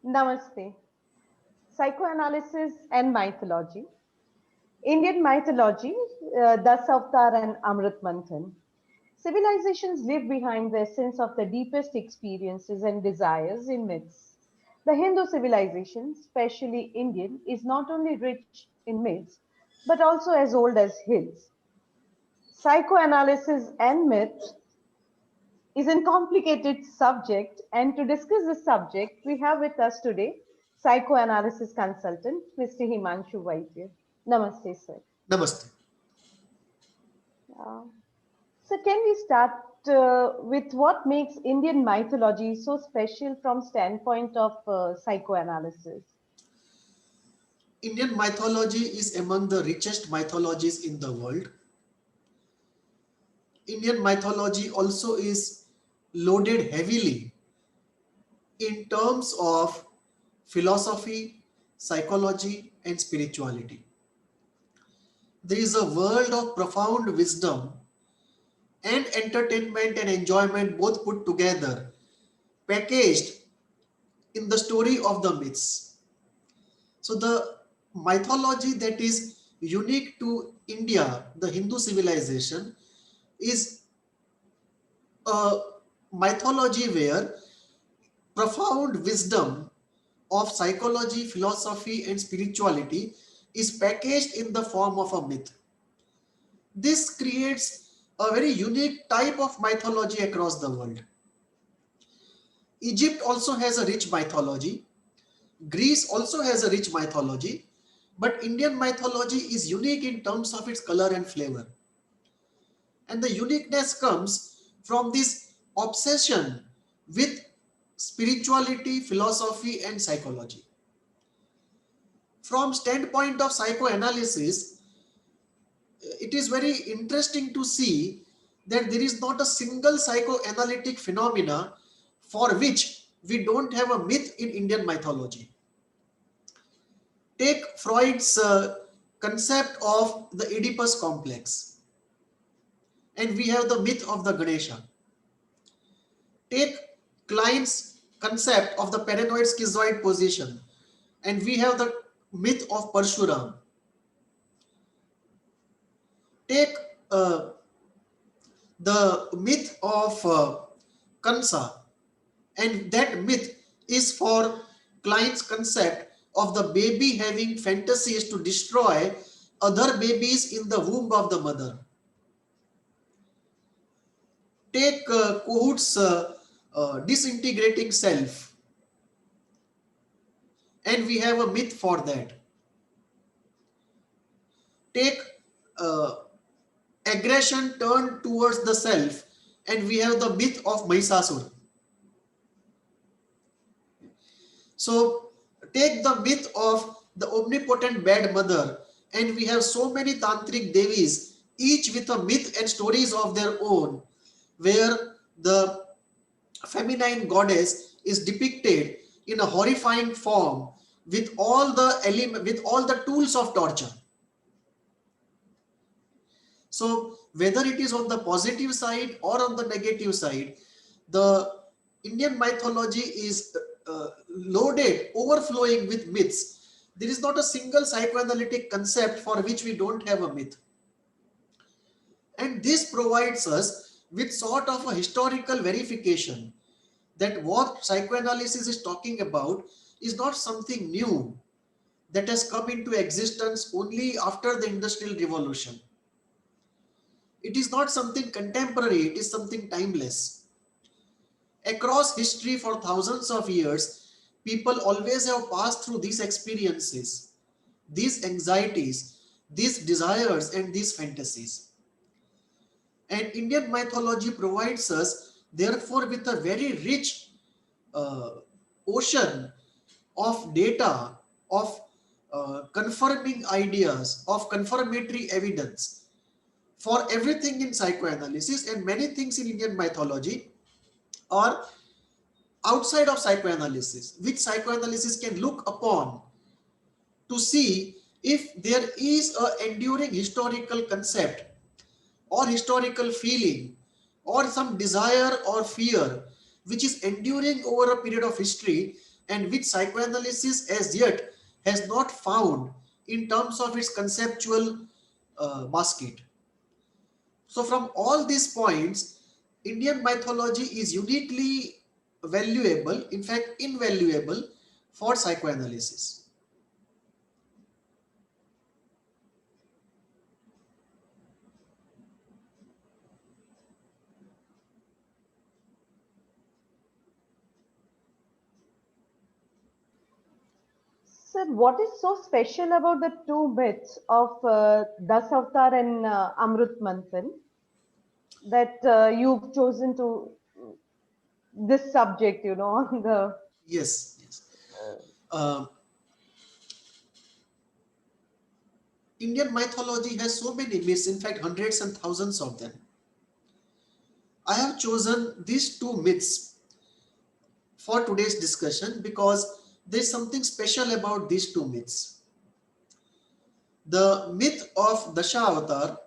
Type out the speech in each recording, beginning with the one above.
Namaste. Psychoanalysis and mythology. Indian mythology, Dasavatar and Amrit Manthan. Civilizations live behind the essence of the deepest experiences and desires in myths. The Hindu civilization, especially Indian, is not only rich in myths, but also as old as hills. Psychoanalysis and myth is a complicated subject, and to discuss this subject, we have with us today psychoanalysis consultant Mr. Himanshu Vaidya. Namaste, sir. Namaste. Uh, so, can we start with what makes Indian mythology so special from standpoint of psychoanalysis? Indian mythology is among the richest mythologies in the world. Indian mythology also is loaded heavily in terms of philosophy, psychology, and spirituality. There is a world of profound wisdom and entertainment and enjoyment both put together, packaged in the story of the myths. So the mythology that is unique to India, the Hindu civilization, is a mythology where profound wisdom of psychology, philosophy, and spirituality is packaged in the form of a myth. This creates a very unique type of mythology across the world. Egypt also has a rich mythology. Greece also has a rich mythology. But Indian mythology is unique in terms of its color and flavor. And the uniqueness comes from this obsession with spirituality, philosophy, and psychology. From standpoint of psychoanalysis, it is very interesting to see that there is not a single psychoanalytic phenomena for which we don't have a myth in Indian mythology. Take Freud's concept of the Oedipus complex, and we have the myth of the Ganesha. Take Klein's concept of the paranoid schizoid position, and we have the myth of Parshuram. Take the myth of Kansa, and that myth is for Klein's concept of the baby having fantasies to destroy other babies in the womb of the mother. Take Kohut's disintegrating self, and we have a myth for that. Take aggression turned towards the self, and we have the myth of Mahishasura. So take the myth of the omnipotent bad mother, and we have so many tantric devis, each with a myth and stories of their own, where the feminine goddess is depicted in a horrifying form with all the tools of torture. So whether it is on the positive side or on the negative side, the Indian mythology is loaded, overflowing with myths. There is not a single psychoanalytic concept for which we don't have a myth. And this provides us with sort of a historical verification that what psychoanalysis is talking about is not something new that has come into existence only after the Industrial Revolution. It is not something contemporary, it is something timeless. Across history for thousands of years, people always have passed through these experiences, these anxieties, these desires, and these fantasies. And Indian mythology provides us, therefore, with a very rich uh, ocean of data, of confirming ideas, of confirmatory evidence for everything in psychoanalysis, and many things in Indian mythology are outside of psychoanalysis, which psychoanalysis can look upon to see if there is an enduring historical concept or historical feeling or some desire or fear which is enduring over a period of history, and which psychoanalysis as yet has not found in terms of its conceptual basket. So from all these points, Indian mythology is uniquely valuable, in fact invaluable, for psychoanalysis. Sir, what is so special about the two myths of Dasavatar and Amrut Manthan that you've chosen to this subject, on the Yes, yes. Um, Indian mythology has so many myths, in fact, hundreds and thousands of them. I have chosen these two myths for today's discussion because there's something special about these two myths. The myth of Dashavatar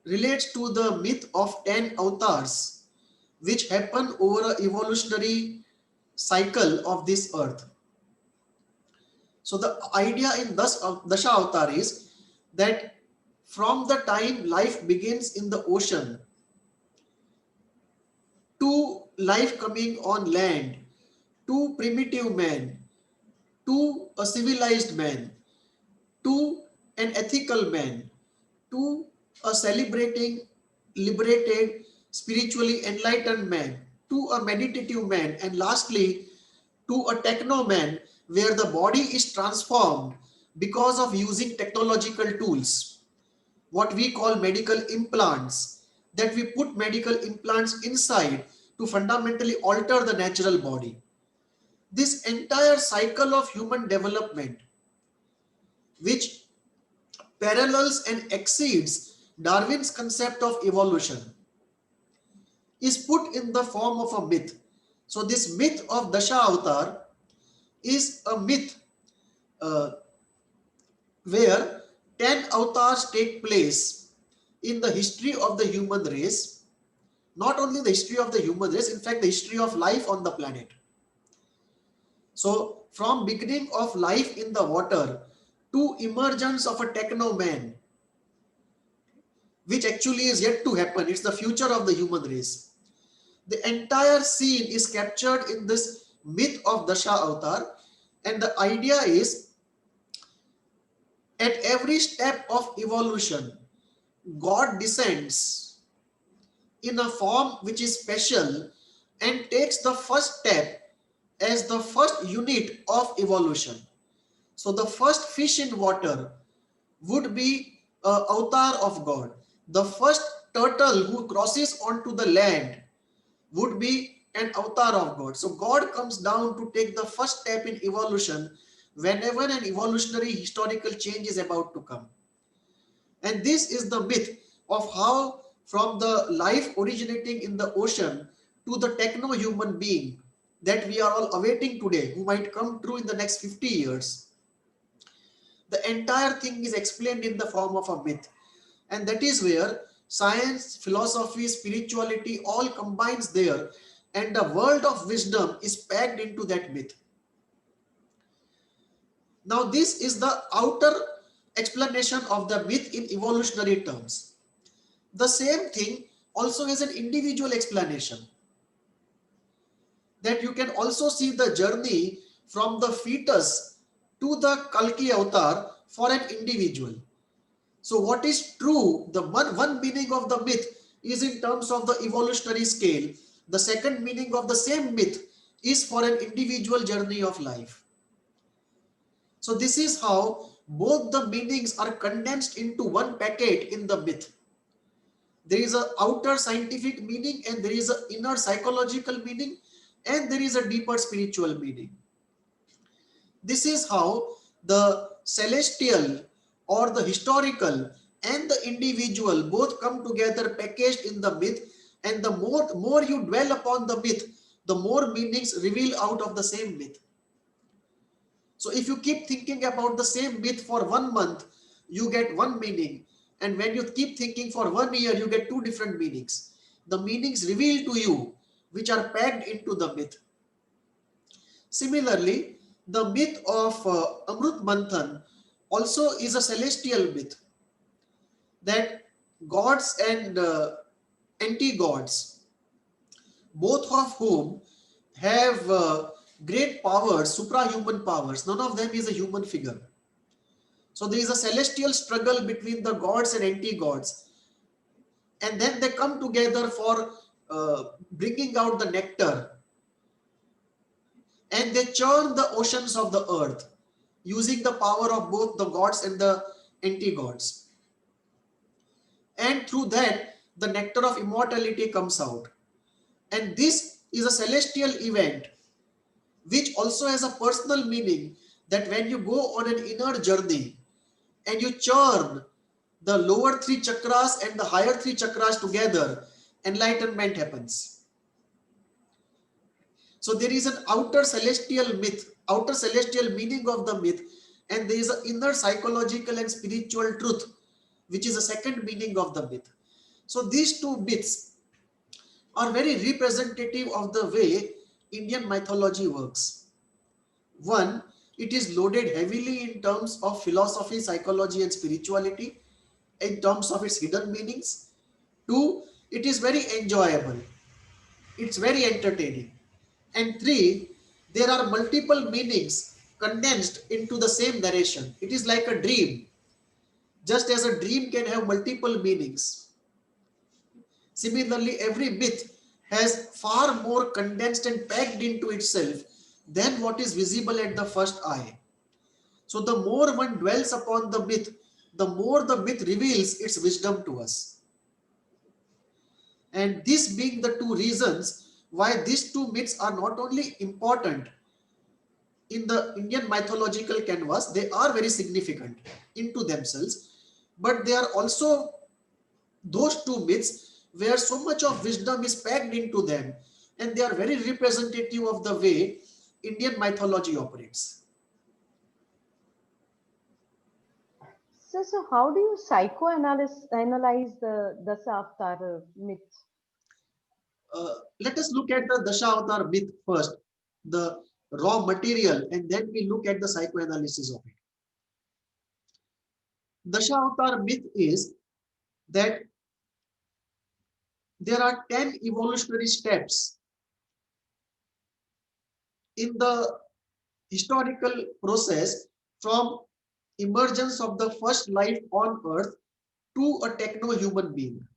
relates to the myth of 10 avatars, which happen over an evolutionary cycle of this earth. So the idea in Dashavatar is that from the time life begins in the ocean to life coming on land, to primitive man, to a civilized man, to an ethical man, to a celebrating, liberated, spiritually enlightened man, to a meditative man, and lastly, to a techno man where the body is transformed because of using technological tools, what we call medical implants, that we put medical implants inside to fundamentally alter the natural body. This entire cycle of human development, which parallels and exceeds Darwin's concept of evolution, is put in the form of a myth. So this myth of Dashavatar is a myth uh, where 10 avatars take place in the history of the human race, not only the history of the human race, in fact the history of life on the planet. So from beginning of life in the water to emergence of a techno man, which actually is yet to happen, it's the future of the human race. The entire scene is captured in this myth of Dasha Avatar, and the idea is at every step of evolution, God descends in a form which is special and takes the first step as the first unit of evolution. So the first fish in water would be an avatar of God. The first turtle who crosses onto the land would be an avatar of God. So God comes down to take the first step in evolution whenever an evolutionary historical change is about to come. And this is the myth of how from the life originating in the ocean to the techno-human being that we are all awaiting today, who might come true in the next 50 years. The entire thing is explained in the form of a myth. And that is where science, philosophy, spirituality all combines there, and the world of wisdom is packed into that myth. Now this is the outer explanation of the myth in evolutionary terms. The same thing also has an individual explanation, that you can also see the journey from the fetus to the Kalki avatar for an individual. So what is true, the one meaning of the myth is in terms of the evolutionary scale. The second meaning of the same myth is for an individual journey of life. So this is how both the meanings are condensed into one packet in the myth. There is an outer scientific meaning, and there is an inner psychological meaning, and there is a deeper spiritual meaning. This is how the celestial or the historical and the individual both come together packaged in the myth, and the more you dwell upon the myth, the more meanings reveal out of the same myth. So if you keep thinking about the same myth for 1 month, you get one meaning, and when you keep thinking for 1 year, you get two different meanings. The meanings revealed to you which are packed into the myth. Similarly, the myth of Amrut Manthan also is a celestial myth, that gods and anti-gods, both of whom have great powers, suprahuman powers. None of them is a human figure. So there is a celestial struggle between the gods and anti-gods, and then they come together for bringing out the nectar, and they churn the oceans of the earth using the power of both the gods and the anti-gods. And through that, the nectar of immortality comes out. And this is a celestial event which also has a personal meaning, that when you go on an inner journey and you churn the lower three chakras and the higher three chakras together, enlightenment happens. So there is an outer celestial myth, outer celestial meaning of the myth, and there is an inner psychological and spiritual truth, which is a second meaning of the myth. So these two myths are very representative of the way Indian mythology works. One, it is loaded heavily in terms of philosophy, psychology, and spirituality, in terms of its hidden meanings. Two, it is very enjoyable. It's very entertaining. And three, there are multiple meanings condensed into the same narration. It is like a dream. Just as a dream can have multiple meanings, similarly, every myth has far more condensed and packed into itself than what is visible at the first eye. So the more one dwells upon the myth, the more the myth reveals its wisdom to us. And this being the two reasons why these two myths are not only important in the Indian mythological canvas, they are very significant into themselves, but they are also those two myths where so much of wisdom is packed into them, and they are very representative of the way Indian mythology operates. So how do you analyze the Dasavatar myth? Let us look at the Dashavatar myth first, the raw material, and then we look at the psychoanalysis of it. Dashavatar myth is that there are 10 evolutionary steps in the historical process from emergence of the first life on earth to a techno-human being,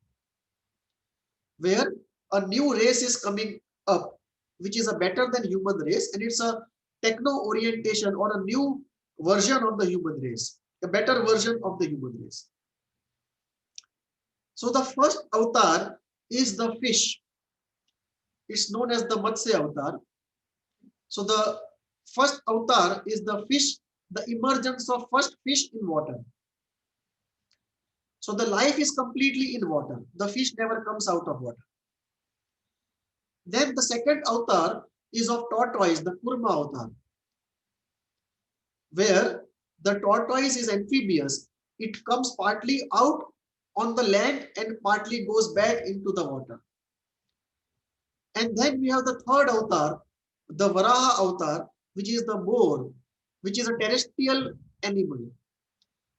where a new race is coming up, which is a better than human race, and it's a techno orientation or a new version of the human race, a better version of the human race. So the first avatar is the fish. It's known as the Matsya avatar. So the first avatar is the fish, the emergence of first fish in water. So the life is completely in water. The fish never comes out of water. Then the second avatar is of tortoise, the Kurma avatar, where the tortoise is amphibious. It comes partly out on the land and partly goes back into the water. And then we have the third avatar, the Varaha avatar, which is the boar, which is a terrestrial animal.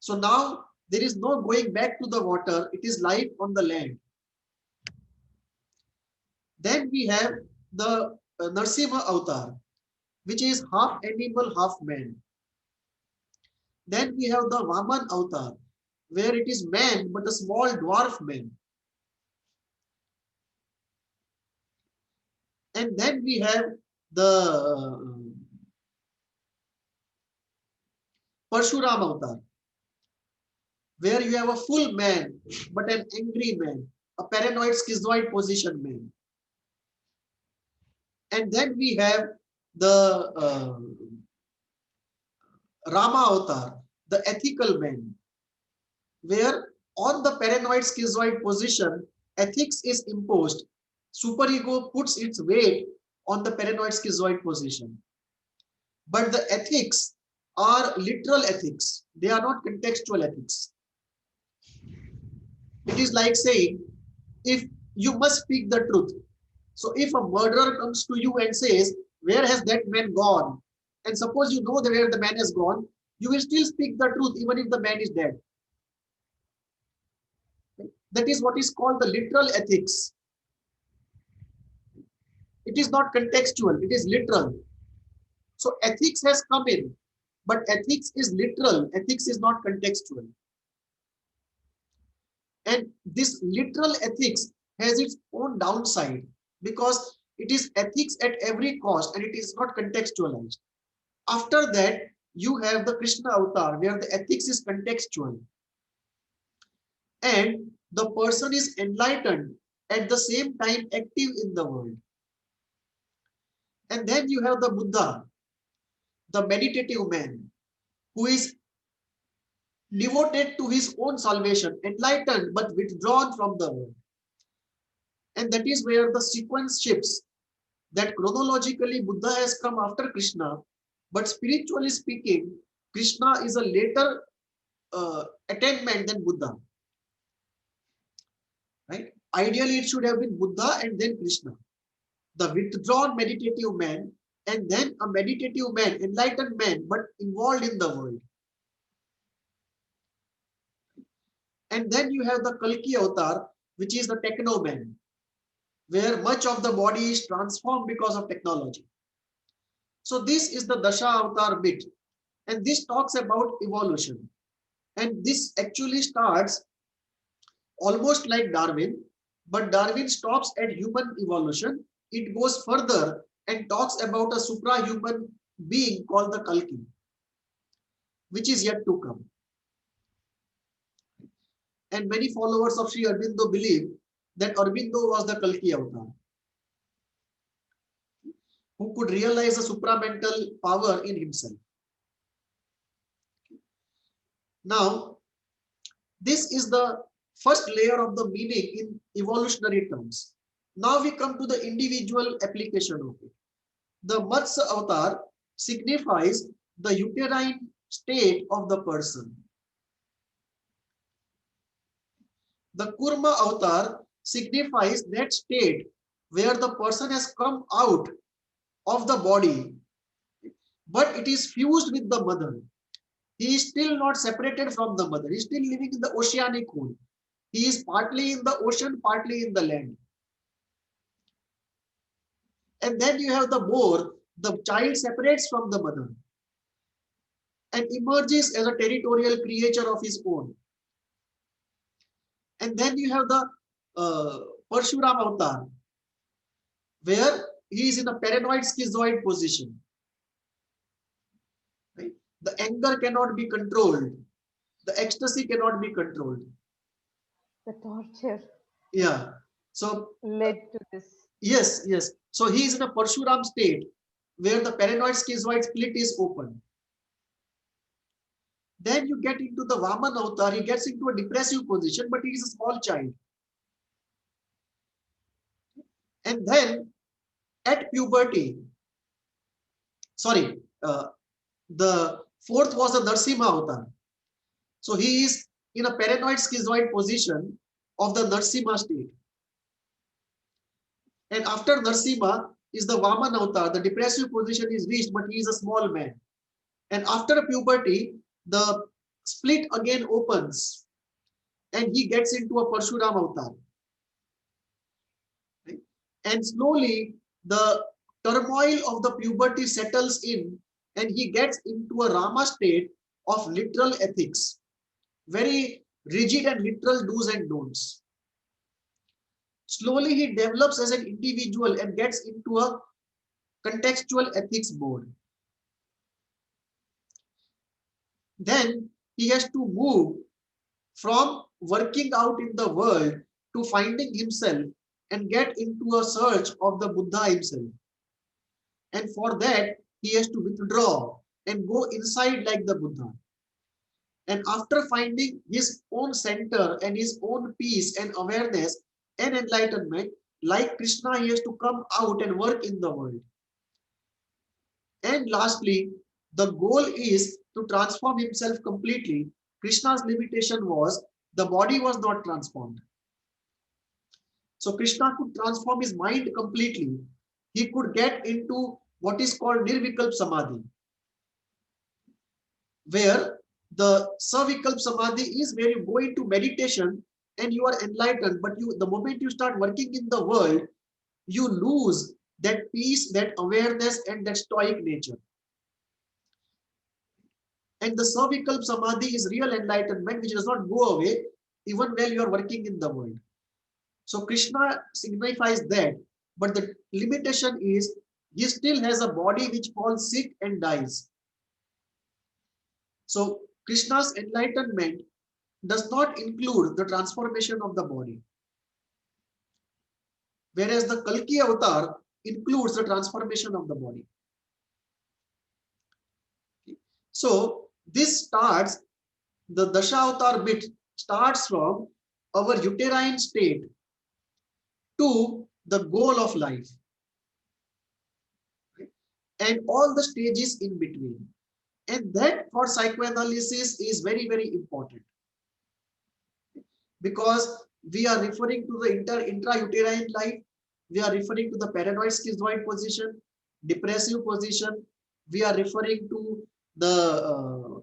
So now there is no going back to the water, it is life on the land. Then we have the Narsimha avatar, which is half animal, half man. Then we have the Vaman avatar, where it is man but a small dwarf man. And then we have the Parshuram avatar, where you have a full man but an angry man, a paranoid schizoid position man. And then we have the Rama avatar, the ethical man, where on the paranoid schizoid position, ethics is imposed. Superego puts its weight on the paranoid schizoid position. But the ethics are literal ethics. They are not contextual ethics. It is like saying, if you must speak the truth. So if a murderer comes to you and says, where has that man gone? And suppose you know that where the man has gone, you will still speak the truth even if the man is dead. That is what is called the literal ethics. It is not contextual, it is literal. So ethics has come in, but ethics is literal, ethics is not contextual. And this literal ethics has its own downside because it is ethics at every cost and it is not contextualized. After that, you have the Krishna avatar where the ethics is contextual and the person is enlightened at the same time active in the world. And then you have the Buddha, the meditative man, who is devoted to his own salvation, enlightened but withdrawn from the world. And that is where the sequence shifts, that chronologically Buddha has come after Krishna, but spiritually speaking, Krishna is a later attainment than Buddha. Right? Ideally, it should have been Buddha and then Krishna, the withdrawn meditative man, and then a meditative man, enlightened man, but involved in the world. And then you have the Kalki avatar, which is the techno man, where much of the body is transformed because of technology. So this is the Dasha avatar bit, and this talks about evolution. And this actually starts almost like Darwin, but Darwin stops at human evolution. It goes further and talks about a suprahuman being called the Kalki, which is yet to come. And many followers of Sri Aurobindo believe that Aurobindo was the Kalki avatar, who could realize a supramental power in himself. Now, this is the first layer of the meaning in evolutionary terms. Now we come to the individual application of it. The Matsya avatar signifies the uterine state of the person. The Kurma avatar signifies that state where the person has come out of the body, but it is fused with the mother. He is still not separated from the mother. He is still living in the oceanic whole. He is partly in the ocean, partly in the land. And then you have the boar. The child separates from the mother and emerges as a territorial creature of his own. And then you have the Parshuram avatar, where he is in a paranoid schizoid position. Right? The anger cannot be controlled. The ecstasy cannot be controlled. The torture. Yeah. So led to this. Yes, yes. So he is in a Parshuram state where the paranoid schizoid split is open. Then you get into the Vaman avatar, he gets into a depressive position, but he is a small child. And then at puberty, the fourth was the Narsimha avatar. So he is in a paranoid schizoid position of the Narsimha state. And after Narsimha is the Vaman avatar, the depressive position is reached, but he is a small man. And after puberty, the split again opens and he gets into a Parshuram avatar. Right? And slowly the turmoil of the puberty settles in and he gets into a Rama state of literal ethics, very rigid and literal do's and don'ts. Slowly he develops as an individual and gets into a contextual ethics mode. Then he has to move from working out in the world to finding himself and get into a search of the Buddha himself. And for that, he has to withdraw and go inside like the Buddha. And after finding his own center and his own peace and awareness and enlightenment, like Krishna, he has to come out and work in the world. And lastly, the goal is to transform himself completely. Krishna's limitation was the body was not transformed. So Krishna could transform his mind completely. He could get into what is called Nirvikalp Samadhi, where the Savikalp Samadhi is where you go into meditation and you are enlightened, but the moment you start working in the world, you lose that peace, that awareness, and that stoic nature. And the Savikalp Samadhi is real enlightenment, which does not go away even while you are working in the world. So Krishna signifies that, but the limitation is he still has a body which falls sick and dies. So Krishna's enlightenment does not include the transformation of the body, whereas the Kalki avatar includes the transformation of the body. So this starts, the Dasha avatar bit starts from our uterine state to the goal of life, and all the stages in between. And that for psychoanalysis is very, very important, because we are referring to the intrauterine life, we are referring to the paranoid schizoid position, depressive position, we are referring to the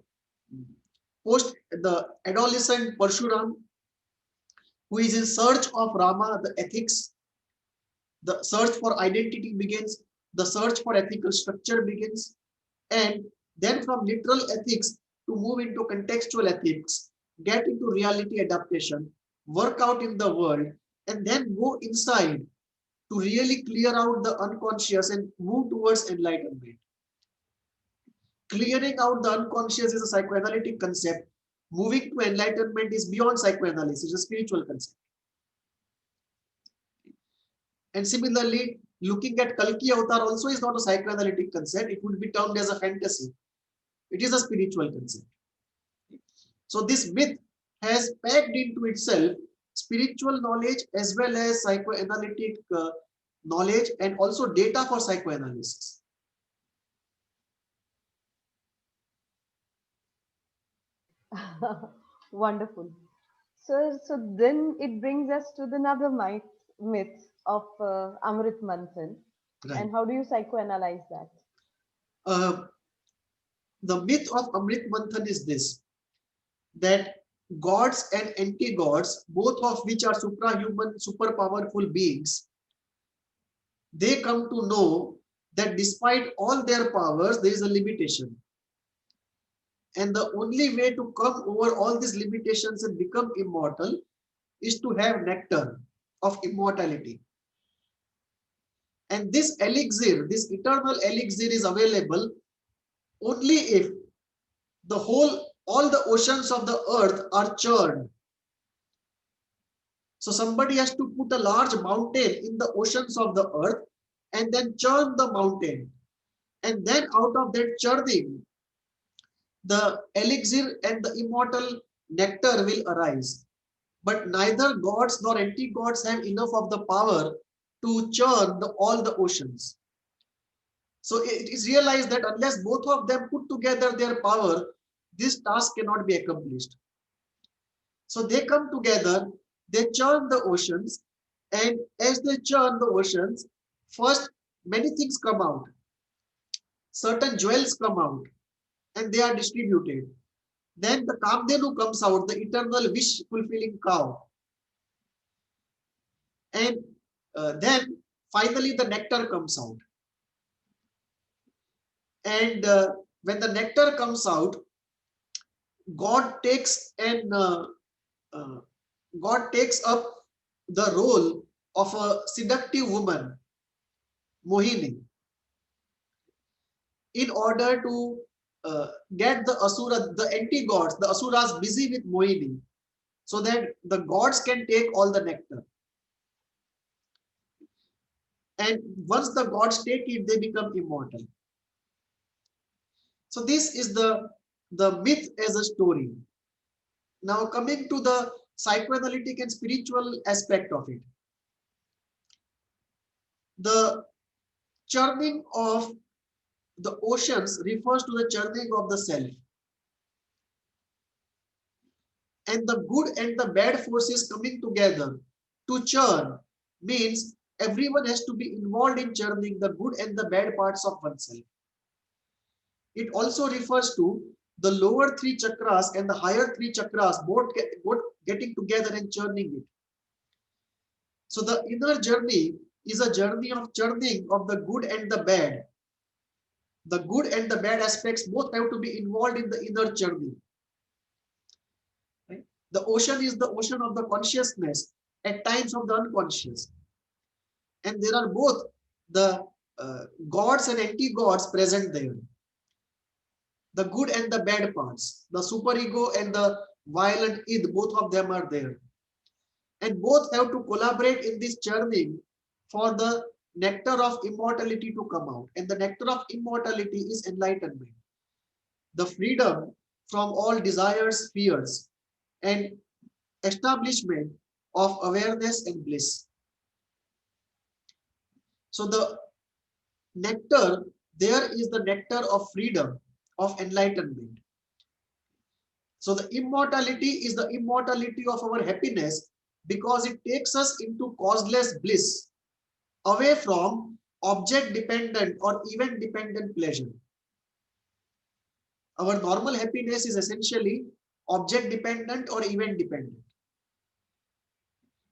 the adolescent Parshuram, who is in search of Rama, the ethics, the search for identity begins, the search for ethical structure begins, and then from literal ethics to move into contextual ethics, get into reality adaptation, work out in the world, and then go inside to really clear out the unconscious and move towards enlightenment. Clearing out the unconscious is a psychoanalytic concept. Moving to enlightenment is beyond psychoanalysis, it's a spiritual concept. And similarly, looking at Kalki avatar also is not a psychoanalytic concept. It would be termed as a fantasy. It is a spiritual concept. So this myth has packed into itself spiritual knowledge as well as psychoanalytic knowledge, and also data for psychoanalysis. Wonderful. So then it brings us to another myth of Amrit Manthan. Right. And how do you psychoanalyze that? The myth of Amrit Manthan is this, that gods and anti-gods, both of which are suprahuman, super powerful beings, they come to know that despite all their powers, there is a limitation. And the only way to come over all these limitations and become immortal is to have nectar of immortality. And this elixir, this eternal elixir, is available only if all the oceans of the earth are churned. So somebody has to put a large mountain in the oceans of the earth and then churn the mountain. And then out of that churning, the elixir and the immortal nectar will arise. But neither gods nor anti-gods have enough of the power to churn all the oceans. So it is realized that unless both of them put together their power, this task cannot be accomplished. So they come together, they churn the oceans, and as they churn the oceans, first many things come out. Certain jewels come out and they are distributed. Then the Kamdenu comes out, the eternal wish fulfilling cow. And then finally the nectar comes out. And when the nectar comes out, God takes God takes up the role of a seductive woman, Mohini, in order to get the Asura, the anti-gods, the Asuras busy with Mohini, so that the gods can take all the nectar. And once the gods take it, they become immortal. So this is the myth as a story. Now coming to the psychoanalytic and spiritual aspect of it. The churning of the oceans refers to the churning of the self. And the good and the bad forces coming together to churn means everyone has to be involved in churning the good and the bad parts of oneself. It also refers to the lower three chakras and the higher three chakras both getting together and churning it. So the inner journey is a journey of churning of the good and the bad. The good and the bad aspects both have to be involved in the inner journey. Right? The ocean is the ocean of the consciousness, at times of the unconscious. And there are both the gods and anti-gods present there. The good and the bad parts, the superego and the violent id, both of them are there. And both have to collaborate in this churning for the nectar of immortality to come out. And the nectar of immortality is enlightenment, the freedom from all desires, fears, and establishment of awareness and bliss. So the nectar there is the nectar of freedom, of enlightenment. So the immortality is the immortality of our happiness, because it takes us into causeless bliss, away from object dependent or event dependent pleasure. Our normal happiness is essentially object dependent or event dependent.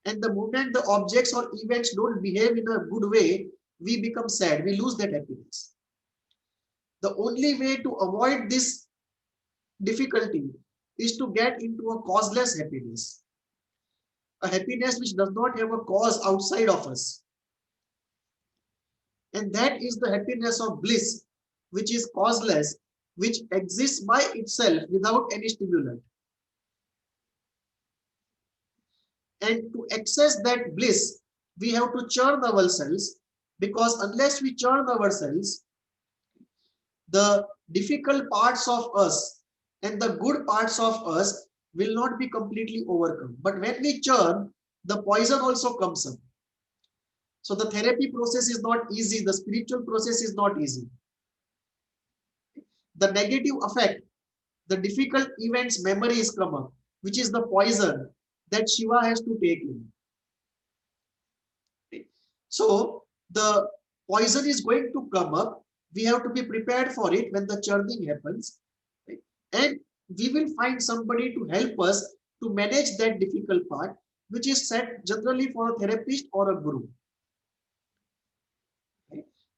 And the moment the objects or events don't behave in a good way, we become sad, we lose that happiness. The only way to avoid this difficulty is to get into a causeless happiness, a happiness which does not have a cause outside of us. And that is the happiness of bliss, which is causeless, which exists by itself without any stimulant. And to access that bliss, we have to churn ourselves, because unless we churn ourselves, the difficult parts of us and the good parts of us will not be completely overcome. But when we churn, the poison also comes up. So the therapy process is not easy. The spiritual process is not easy. The negative effect, the difficult events, memories come up, which is the poison that Shiva has to take in. So the poison is going to come up. We have to be prepared for it when the churning happens. And we will find somebody to help us to manage that difficult part, which is set generally for a therapist or a guru.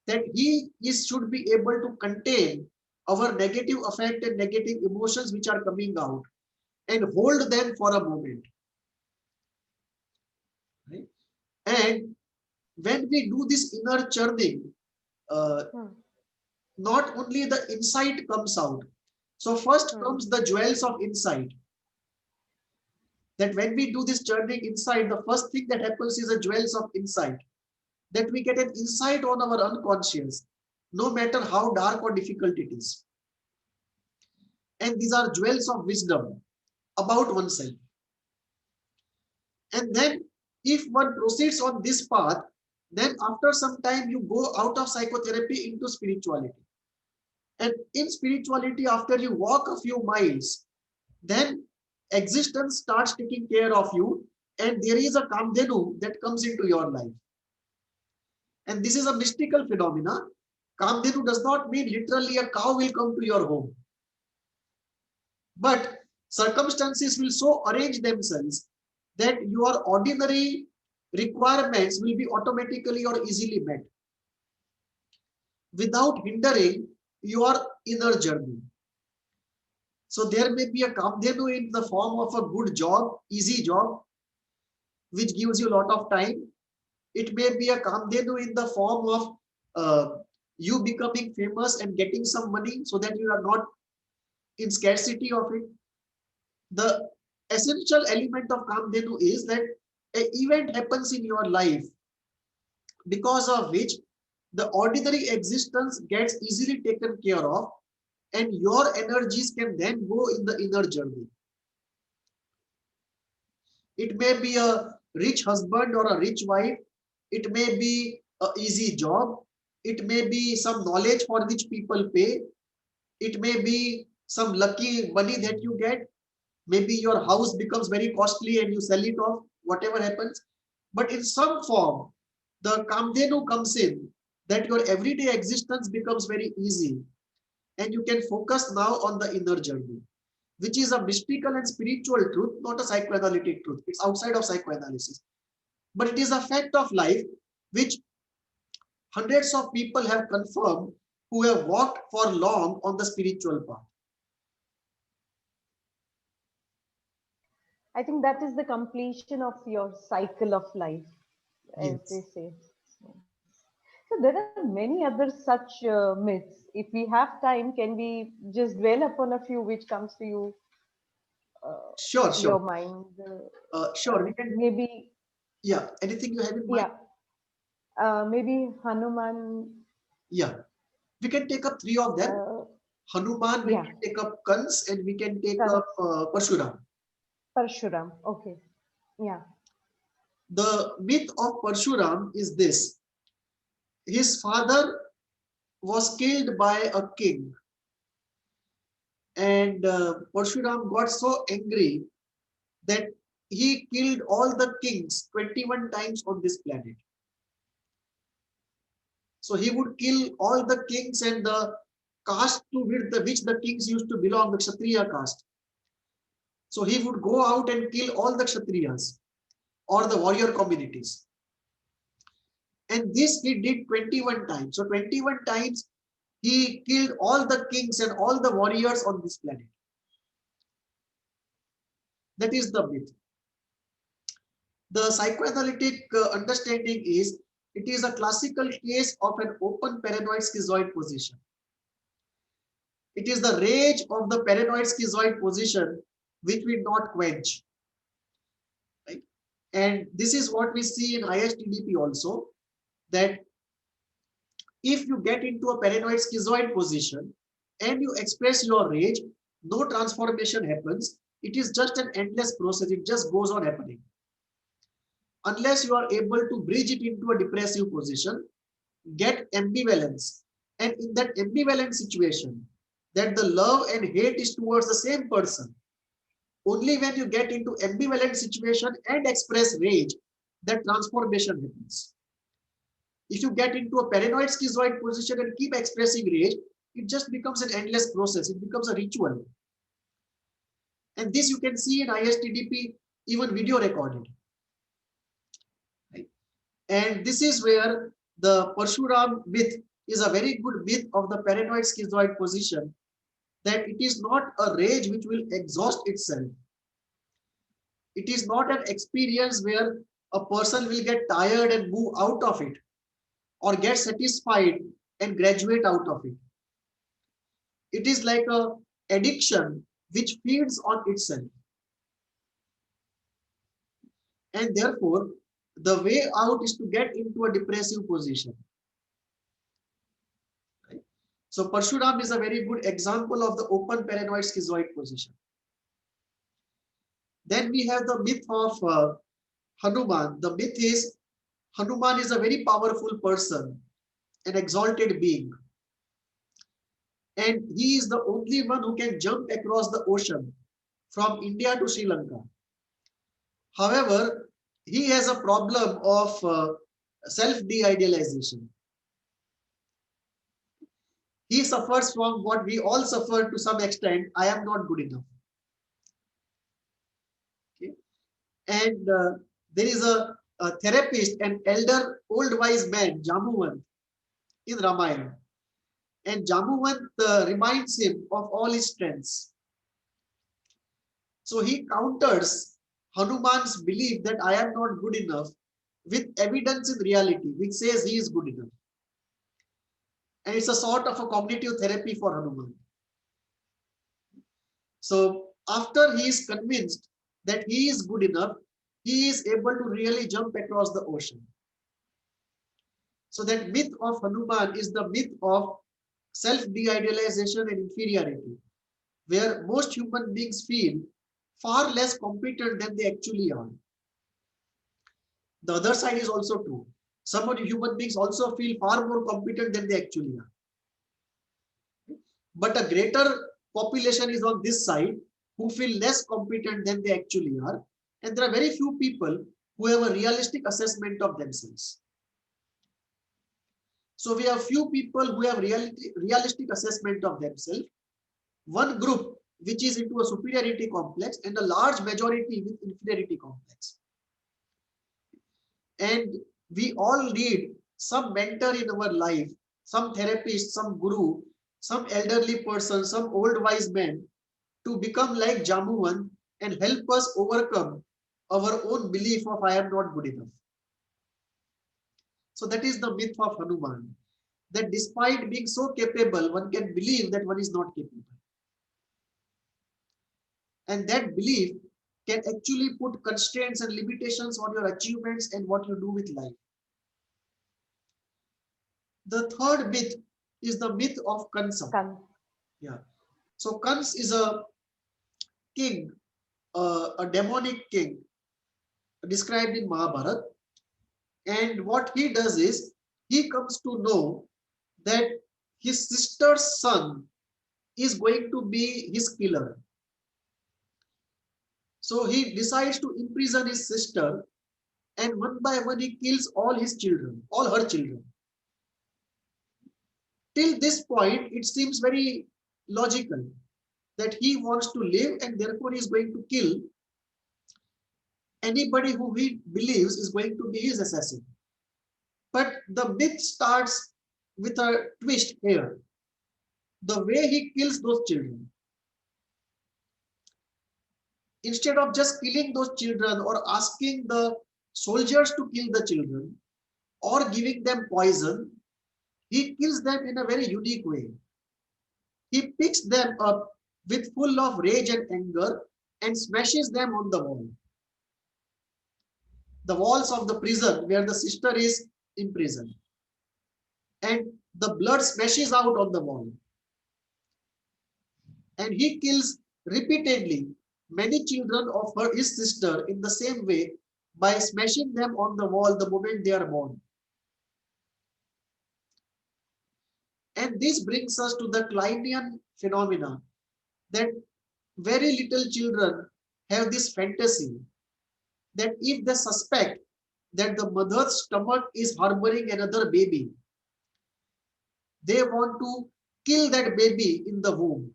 That he should be able to contain our negative affect and negative emotions which are coming out and hold them for a moment. Right? And when we do this inner churning, not only the insight comes out. So first comes the jewels of insight. That when we do this churning inside, the first thing that happens is the jewels of insight. That we get an insight on our unconscious, no matter how dark or difficult it is. And these are jewels of wisdom about oneself. And then if one proceeds on this path, then after some time you go out of psychotherapy into spirituality. And in spirituality, after you walk a few miles, then existence starts taking care of you, and there is a Kamdhenu that comes into your life. And this is a mystical phenomena. Kamdhenu does not mean literally a cow will come to your home. But circumstances will so arrange themselves that your ordinary requirements will be automatically or easily met without hindering your inner journey. So there may be a Kamdhenu in the form of a good job, easy job, which gives you a lot of time. It may be a Kamdhenu in the form of you becoming famous and getting some money so that you are not in scarcity of it. The essential element of Kamdhenu is that an event happens in your life because of which the ordinary existence gets easily taken care of, and your energies can then go in the inner journey. It may be a rich husband or a rich wife. It may be an easy job. It may be some knowledge for which people pay. It may be some lucky money that you get. Maybe your house becomes very costly and you sell it off, whatever happens. But in some form, The Kamdhenu comes in, that your everyday existence becomes very easy and you can focus now on the inner journey, which is a mystical and spiritual truth, not a psychoanalytic truth. It's outside of psychoanalysis, but it is a fact of life which hundreds of people have confirmed who have walked for long on the spiritual path. I think that is the completion of your cycle of life, as they Yes. say. So there are many other such myths. If we have time, can we just dwell upon a few which comes to you, uh, Sure, your sure. mind? Sure, we can. Maybe, Yeah, anything you have in mind? yeah, maybe Hanuman. Yeah, we can take up three of them. Uh, Hanuman, we yeah, can take up Kans, and we can take Kans, up Parshuram. Parshuram. Okay, yeah. The myth of Parshuram is this: his father was killed by a king, and Parshuram got so angry that he killed all the kings 21 times on this planet. So he would kill all the kings and the caste to which the kings used to belong, the Kshatriya caste. So he would go out and kill all the Kshatriyas or the warrior communities. And this he did 21 times. So 21 times he killed all the kings and all the warriors on this planet. That is the myth. The psychoanalytic understanding is it is a classical case of an open paranoid schizoid position. It is the rage of the paranoid schizoid position which we not quench. Right? And this is what we see in ISTDP also, that if you get into a paranoid schizoid position and you express your rage, no transformation happens. It is just an endless process. It just goes on happening. Unless you are able to bridge it into a depressive position, get ambivalence. And in that ambivalent situation, that the love and hate is towards the same person, only when you get into ambivalent situation and express rage, that transformation happens. If you get into a paranoid schizoid position and keep expressing rage, it just becomes an endless process. It becomes a ritual. And this you can see in ISTDP, even video recorded. Right? And this is where the Parshuram myth is a very good myth of the paranoid schizoid position, that it is not a rage which will exhaust itself. It is not an experience where a person will get tired and move out of it, or get satisfied and graduate out of it. It is like a addiction which feeds on itself. And therefore, the way out is to get into a depressive position. Right? So Parshuram is a very good example of the open paranoid schizoid position. Then we have the myth of Hanuman. The myth is Hanuman is a very powerful person, an exalted being. And he is the only one who can jump across the ocean from India to Sri Lanka. However, he has a problem of self-de-idealization. He suffers from what we all suffer to some extent. I am not good enough. Okay? And there is a therapist, an elder, old wise man, Jambuvan, in Ramayana. And Jambuvan reminds him of all his strengths. So he counters Hanuman's belief that I am not good enough with evidence in reality, which says he is good enough. And it's a sort of a cognitive therapy for Hanuman. So after he is convinced that he is good enough, he is able to really jump across the ocean. So that myth of Hanuman is the myth of self-de-idealization and inferiority, where most human beings feel far less competent than they actually are. The other side is also true. Some of the human beings also feel far more competent than they actually are. But a greater population is on this side who feel less competent than they actually are. And there are very few people who have a realistic assessment of themselves. So we have few people who have realistic assessment of themselves, one group which is into a superiority complex, and a large majority with inferiority complex. And we all need some mentor in our life, some therapist, some guru, some elderly person, some old wise man, to become like Jamuvan and help us overcome our own belief of I am not good enough. So that is the myth of Hanuman, that despite being so capable, one can believe that one is not capable. And that belief can actually put constraints and limitations on your achievements and what you do with life. The third myth is the myth of Kansa. Yeah. So Kans is a king, a demonic king described in Mahabharata. And what he does is, he comes to know that his sister's son is going to be his killer. So he decides to imprison his sister, and one by one he kills all his children, all her children. Till this point, it seems very logical that he wants to live and therefore he is going to kill anybody who he believes is going to be his assassin. But the myth starts with a twist here. The way he kills those children, instead of just killing those children or asking the soldiers to kill the children or giving them poison, he kills them in a very unique way. He picks them up with full of rage and anger and smashes them on the wall. The walls of the prison where the sister is imprisoned. And the blood smashes out on the wall. And he kills repeatedly many children of his sister in the same way by smashing them on the wall the moment they are born. And this brings us to the Kleinian phenomena, that very little children have this fantasy that if they suspect that the mother's stomach is harboring another baby, they want to kill that baby in the womb.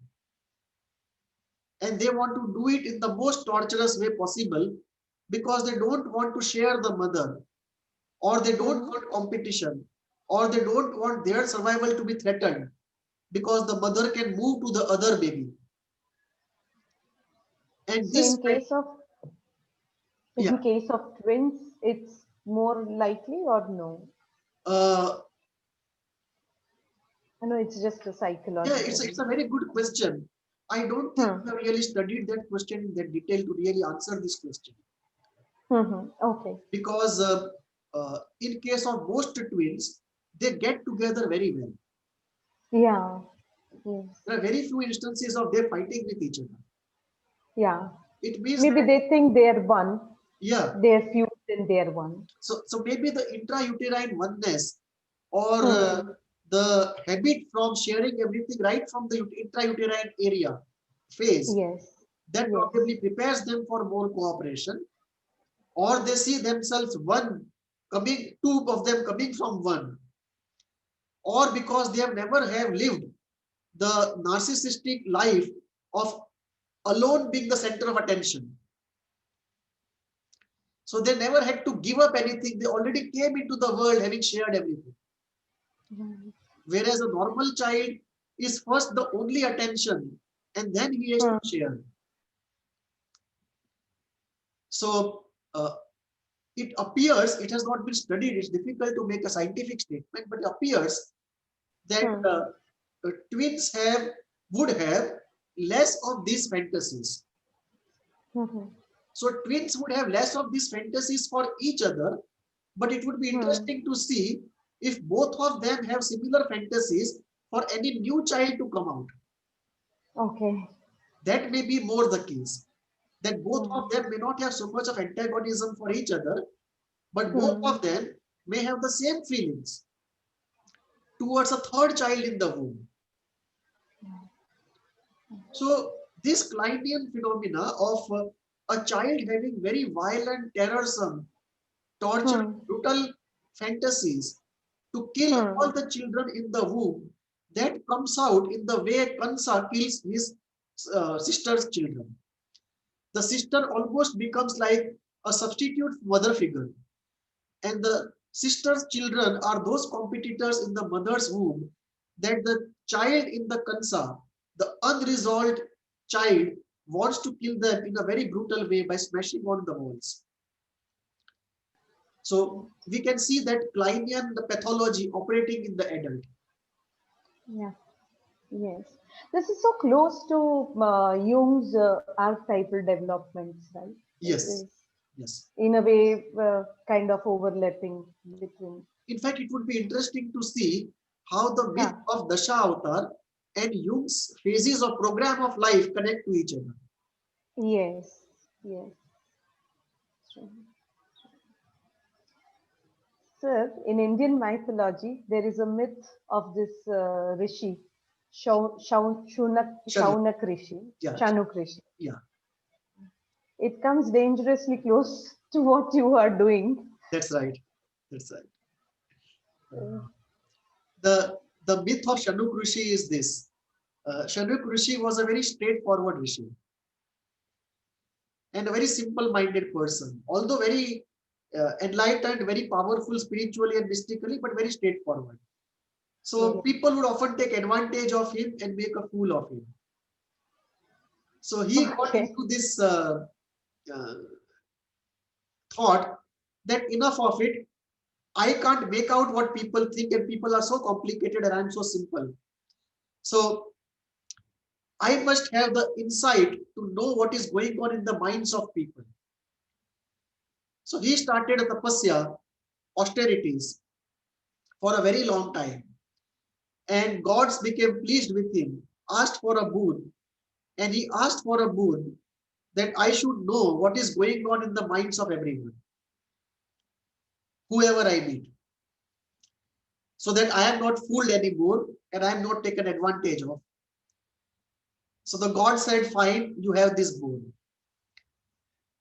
And they want to do it in the most torturous way possible because they don't want to share the mother, or they don't want competition, or they don't want their survival to be threatened because the mother can move to the other baby. And So this in case of twins, it's more likely or no? No, it's just a psychological. Yeah, it's a very good question. I don't think we have really studied that question in that detail to really answer this question. Okay. Because in case of most twins, they get together very well. Yeah. Yes. There are very few instances of them fighting with each other. Yeah. It means maybe they think they're one. Yeah. They're fused and they're one. So maybe the intrauterine oneness or the habit from sharing everything right from the intrauterine area phase, that probably prepares them for more cooperation, or they see themselves one coming, two of them coming from one, or because they have never have lived the narcissistic life of alone being the center of attention. So they never had to give up anything. They already came into the world having shared everything. Whereas a normal child is first the only attention and then he has to share. So it appears, it has not been studied, it's difficult to make a scientific statement, but it appears that twins would have less of these fantasies. So twins would have less of these fantasies for each other, but it would be interesting to see if both of them have similar fantasies for any new child to come out. Okay. That may be more the case, that both of them may not have so much of antagonism for each other, but both of them may have the same feelings towards a third child in the womb. So this Kleinian phenomena of a child having very violent, terrorsome, torture, brutal fantasies to kill all the children in the womb. That comes out in the way Kansa kills his sister's children. The sister almost becomes like a substitute mother figure. And the sister's children are those competitors in the mother's womb that the child in the Kansa, the unresolved child, wants to kill them in a very brutal way by smashing on the walls. So we can see that Kleinian pathology operating in the adult. Yeah. Yes. This is so close to Jung's archetypal developments, right? It Yes. is, Yes. in a way, kind of overlapping between. In fact, it would be interesting to see how the myth Huh. of Dasha Avatar and Jung's phases of program of life connect to each other. Yes. Yes. True. Sir, in Indian mythology, there is a myth of this rishi, Shanuk. Shaunak Rishi, Yeah. Chanuk Rishi. Yeah. It comes dangerously close to what you are doing. That's right. That's right. Uh, The myth of Shanuk Rishi is this. Shanuk Rishi was a very straightforward Rishi and a very simple-minded person, although very enlightened, very powerful spiritually and mystically, but very straightforward. So people would often take advantage of him and make a fool of him. So he got into this thought that enough of it. I can't make out what people think, and people are so complicated and I'm so simple. So I must have the insight to know what is going on in the minds of people. So he started a tapasya, austerities, for a very long time. And gods became pleased with him, asked for a boon. And he asked for a boon that I should know what is going on in the minds of everyone, whoever I meet, so that I am not fooled anymore and I am not taken advantage of. So the god said, fine, you have this boon.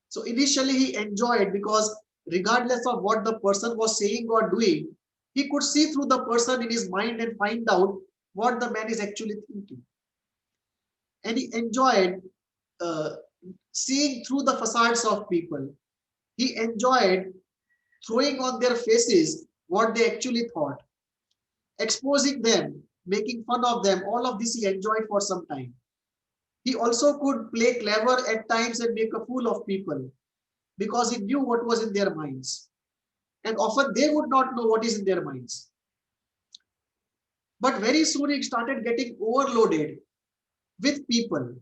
So initially he enjoyed because regardless of what the person was saying or doing, he could see through the person in his mind and find out what the man is actually thinking. And he enjoyed uh, seeing through the facades of people. He enjoyed throwing on their faces what they actually thought, exposing them, making fun of them. All of this he enjoyed for some time. He also could play clever at times and make a fool of people because he knew what was in their minds. And often they would not know what is in their minds. But very soon he started getting overloaded with people,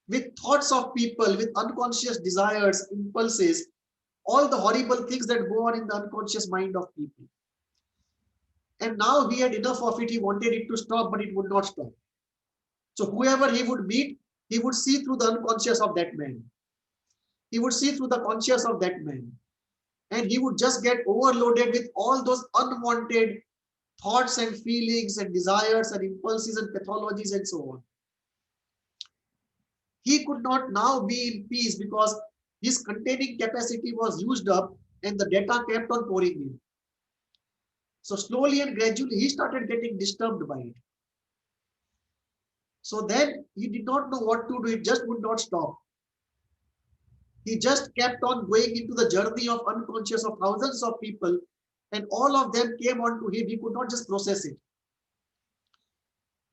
with thoughts of people, with unconscious desires, impulses, all the horrible things that go on in the unconscious mind of people. And now he had enough of it. He wanted it to stop, but it would not stop. So whoever he would meet, he would see through the unconscious of that man. He would see through the conscious of that man. And he would just get overloaded with all those unwanted thoughts and feelings and desires and impulses and pathologies and so on. He could not now be in peace because his containing capacity was used up and the data kept on pouring in. So slowly and gradually he started getting disturbed by it. So then he did not know what to do. It just would not stop. He just kept on going into the journey of unconscious of thousands of people, and all of them came on to him. He could not just process it.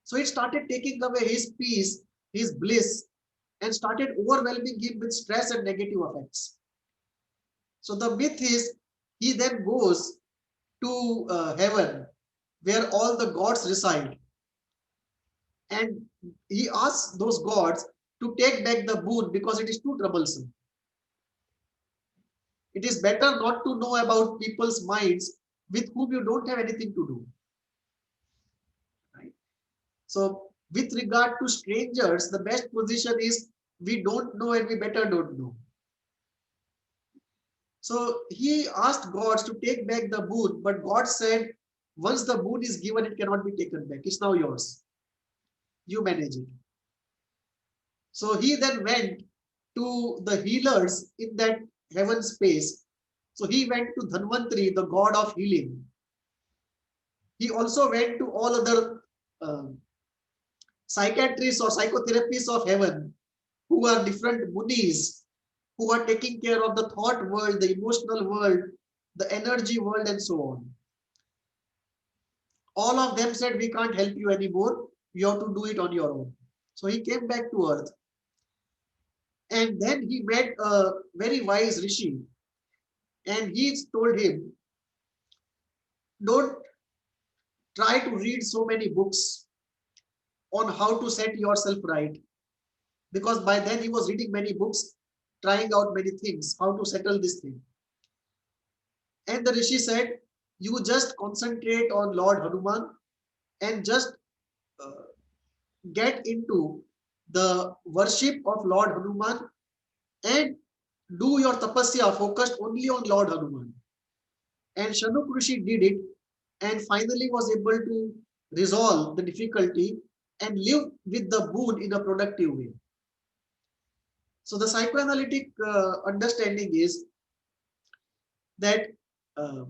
So it started taking away his peace, his bliss, and started overwhelming him with stress and negative effects. So the myth is he then goes to heaven where all the gods reside. And he asks those gods to take back the boon because it is too troublesome. It is better not to know about people's minds with whom you don't have anything to do. Right? So with regard to strangers, the best position is we don't know and we better don't know. So he asked gods to take back the boon, but God said, once the boon is given, it cannot be taken back. It's now yours. You manage it. So he then went to the healers in that heaven space. So he went to Dhanvantri, the god of healing. He also went to all other psychiatrists or psychotherapists of heaven, who are different munis, who are taking care of the thought world, the emotional world, the energy world, and so on. All of them said, we can't help you anymore. You have to do it on your own. So he came back to earth. And then he met a very wise rishi. And he told him, don't try to read so many books on how to set yourself right. Because by then he was reading many books, trying out many things, how to settle this thing. And the rishi said, you just concentrate on Lord Hanuman and just uh, get into the worship of Lord Hanuman and do your tapasya focused only on Lord Hanuman. And Shanuk Rishi did it and finally was able to resolve the difficulty and live with the boon in a productive way. So the psychoanalytic understanding is that uh,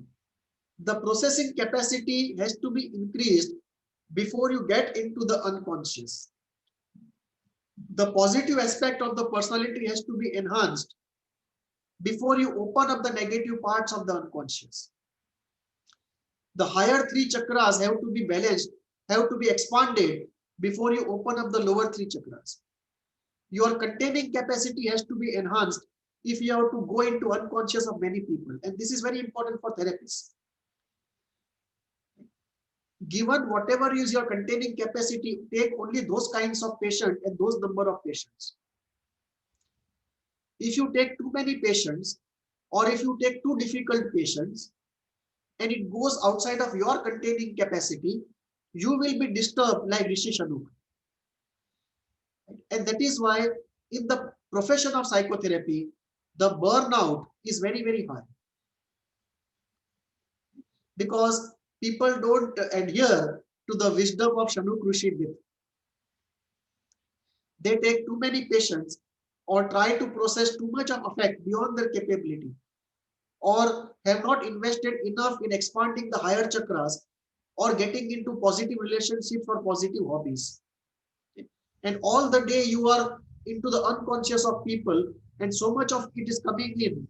the processing capacity has to be increased before you get into the unconscious. The positive aspect of the personality has to be enhanced before you open up the negative parts of the unconscious. The higher three chakras have to be balanced, have to be expanded before you open up the lower three chakras. Your containing capacity has to be enhanced if you have to go into unconscious of many people. And this is very important for therapists. Given whatever is your containing capacity, take only those kinds of patients and those number of patients. If you take too many patients, or if you take too difficult patients, and it goes outside of your containing capacity, you will be disturbed like Rishi Shanuk. And that is why in the profession of psychotherapy, the burnout is very, very high. Because people don't adhere to the wisdom of Shanuk Rishi. They take too many patients or try to process too much of affect beyond their capability, or have not invested enough in expanding the higher chakras or getting into positive relationships or positive hobbies. And all the day you are into the unconscious of people, and so much of it is coming in,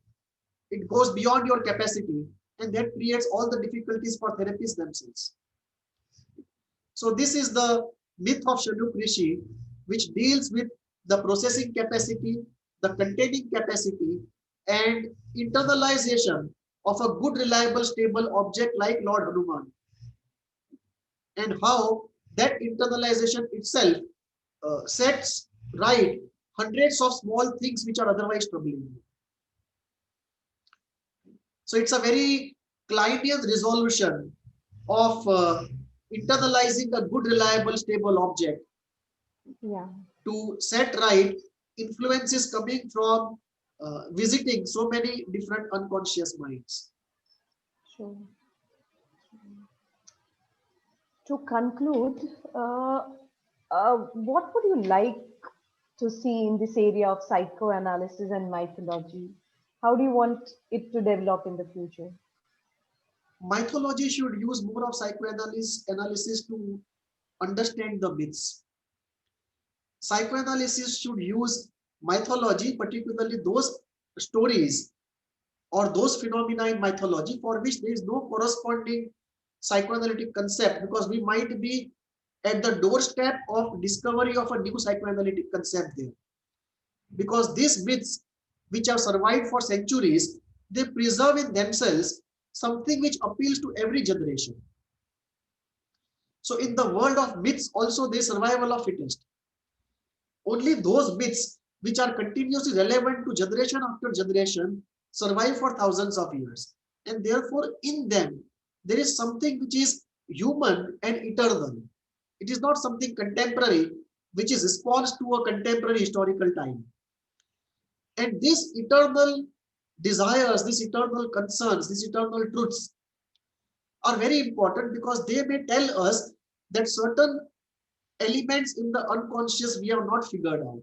it goes beyond your capacity, and that creates all the difficulties for therapists themselves. So this is the myth of Shanuk Rishi, which deals with the processing capacity, the containing capacity, and internalization of a good, reliable, stable object like Lord Hanuman, and how that internalization itself sets right hundreds of small things which are otherwise troubling. So it's a very Kleinian resolution of internalizing a good, reliable, stable object. Yeah. To set right influences coming from visiting so many different unconscious minds. Sure. To conclude, what would you like to see in this area of psychoanalysis and mythology? How do you want it to develop in the future? Mythology should use more of psychoanalysis to understand the myths. Psychoanalysis should use mythology, particularly those stories or those phenomena in mythology for which there is no corresponding psychoanalytic concept, because we might be at the doorstep of discovery of a new psychoanalytic concept there. Because these myths, which have survived for centuries, they preserve in themselves something which appeals to every generation. So in the world of myths also there is survival of fittest. Only those myths which are continuously relevant to generation after generation survive for thousands of years. And therefore in them there is something which is human and eternal. It is not something contemporary which is response to a contemporary historical time. And these eternal desires, these eternal concerns, these eternal truths are very important, because they may tell us that certain elements in the unconscious we have not figured out.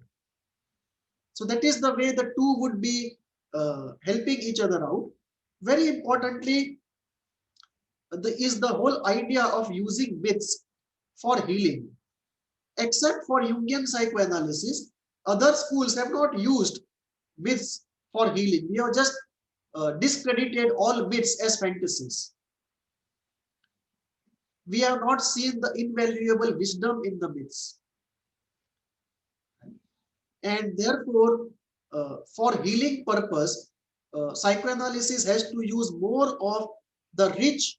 So that is the way the two would be helping each other out. Very importantly, is the whole idea of using myths for healing. Except for Jungian psychoanalysis, other schools have not used myths for healing. We have just discredited all myths as fantasies. We have not seen the invaluable wisdom in the myths. And therefore, for healing purpose, psychoanalysis has to use more of the rich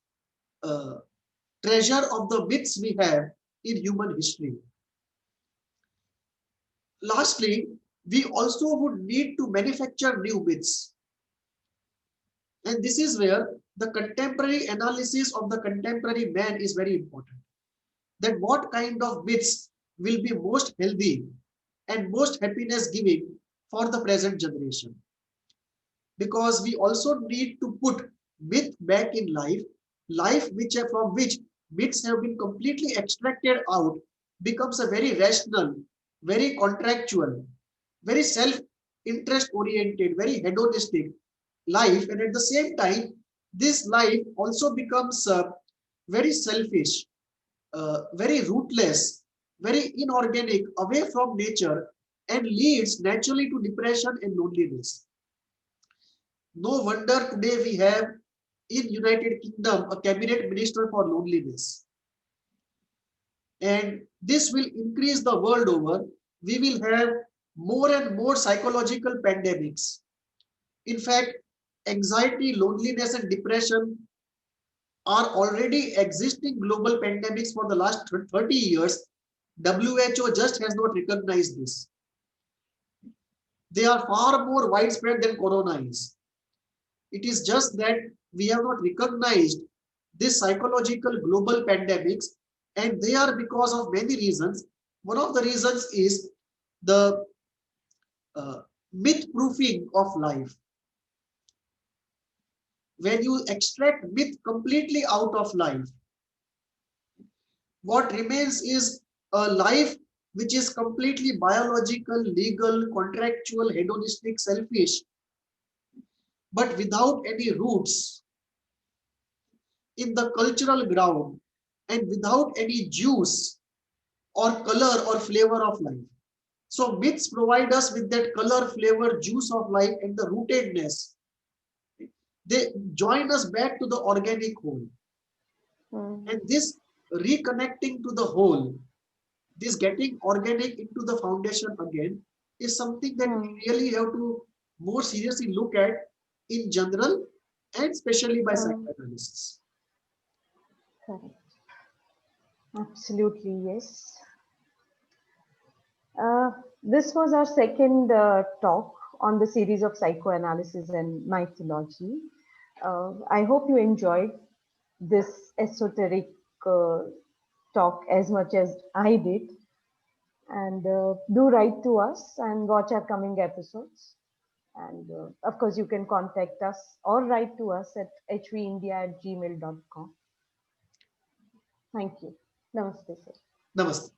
uh, treasure of the myths we have in human history. Lastly, we also would need to manufacture new myths. And this is where the contemporary analysis of the contemporary man is very important. That what kind of myths will be most healthy and most happiness giving for the present generation. Because we also need to put myth back in life from which myths have been completely extracted out becomes a very rational, very contractual, very self-interest oriented, very hedonistic life. And at the same time, this life also becomes very selfish, very rootless, very inorganic, away from nature, and leads naturally to depression and loneliness. No wonder today we have in United Kingdom a cabinet minister for loneliness. And this will increase the world over. We will have more and more psychological pandemics. In fact, anxiety, loneliness, and depression are already existing global pandemics for the last 30 years. WHO just has not recognized this. They are far more widespread than corona is. It is just that we have not recognized this psychological global pandemics, and they are because of many reasons. One of the reasons is the myth proofing of life. When you extract myth completely out of life, what remains is a life which is completely biological, legal, contractual, hedonistic, selfish, but without any roots in the cultural ground and without any juice or color or flavor of life. So myths provide us with that color, flavor, juice of life and the rootedness. They join us back to the organic whole. And this reconnecting to the whole, this getting organic into the foundation again, is something that we really have to more seriously look at in general and especially by psychoanalysis. Correct. Absolutely, yes. This was our second talk on the series of psychoanalysis and mythology. I hope you enjoyed this esoteric talk as much as I did. And do write to us and watch our coming episodes. And of course, you can contact us or write to us at hvindia@gmail.com. Thank you. Namaste, sir. Namaste.